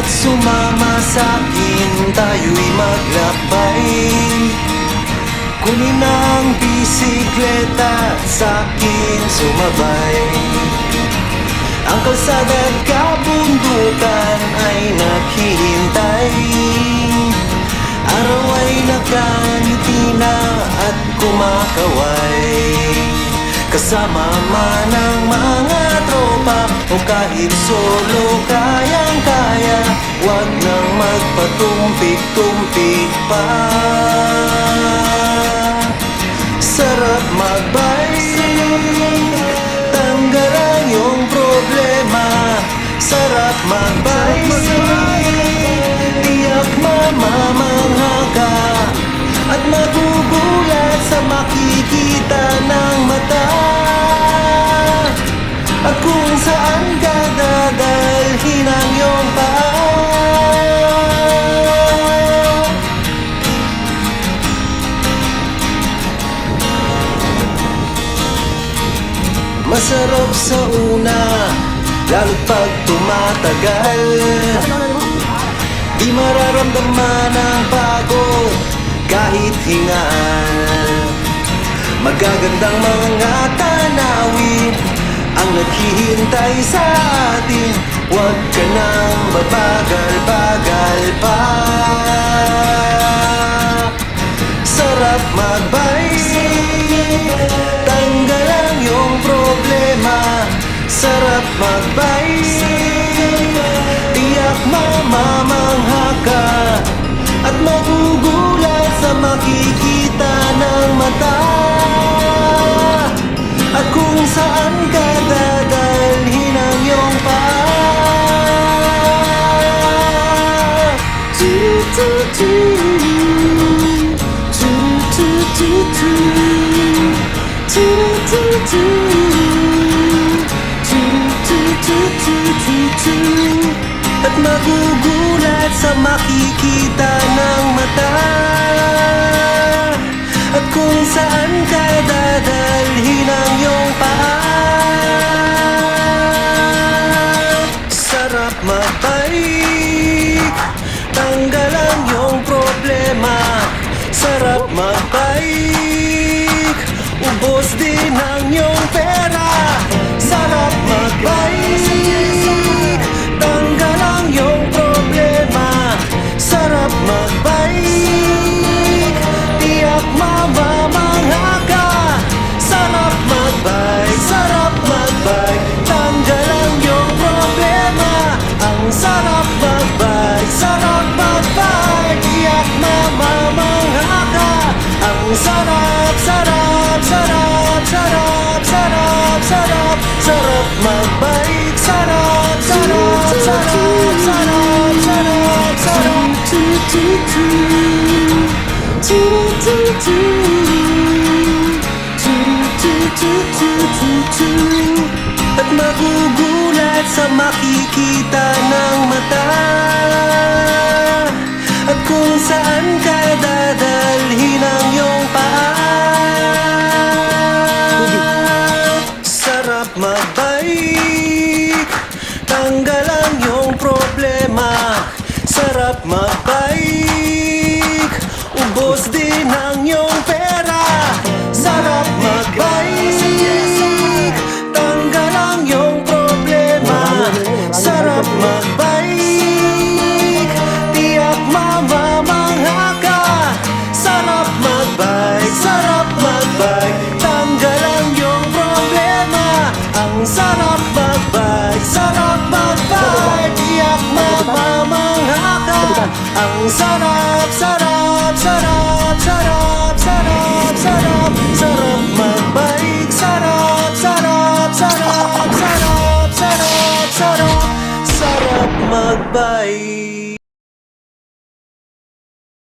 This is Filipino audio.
Halina't sumama sa'kin, tayo'y maglakbay. Kunin ang bisikleta, sa'kin sumabay. Ang kalsada at kabundukan ay naghihintay. Araw ay nakangiti na at kumakaway. Kasama man ang mga tropa o kahit solo, kayang-kaya. Huwag nang magpatumpik-tumpik pa. Sarap magbike, tanggal ang iyong problema. Sarap magbike, tiyak mamamangha ka at magugulat sa makikita ng mata. At kung saan ka dadalhin ang iyong paa. Masarap sa una, lalo't pag tumatagal. Di mararamdaman ang pagod kahit hingaan. Magagandang mga tanawin ang naghihintay sa atin. Huwag ka nang babagal-bagal pa. Sarap magbike, tanggal ang iyong problema. Sarap magbike, tiyak mamamangha ka at magugulat sa makikita ng mata. At kung saan ka dadalhin ang iyong paa. At magugulat sa makikita ng mata. At kung saan ka dadalhin ang iyong paa. Sarap magbike, tanggal ang iyong problema. Sarap magbike, ubos din ang iyong pera. Sarap magbike, tanggal ang iyong problema. Sarap magbike, tiyak mamamangha ka. Sarap magbike, tanggal ang iyong problema. Ang sarap magbike, tiyak mamamangha ka. Ang sarap, sarap, sarap, sarap, sarap, sarap. Sarap magbike, sarap, sarap, sarap, sarap, sarap, sarap. At magugulat sa makikita ng mata. At kung saan ka dadalhin ang iyong paa. Sarap magbike, tanggal ang iyong problema. Sarap magbike, ubos din ang iyong pera. Sarap magbike, tanggal ang iyong problema. Sarap magbike, tiyak mamamangha ka. Sarap magbike, tanggal ang iyong problema. Ang sarap magbike, tiyak mamamangha ka. Ang sarap, sarap, sarap, sarap, sarap, sarap. Sarap magbike, sarap, sarap, sarap, sarap, sarap, sarap. Sarap magbike.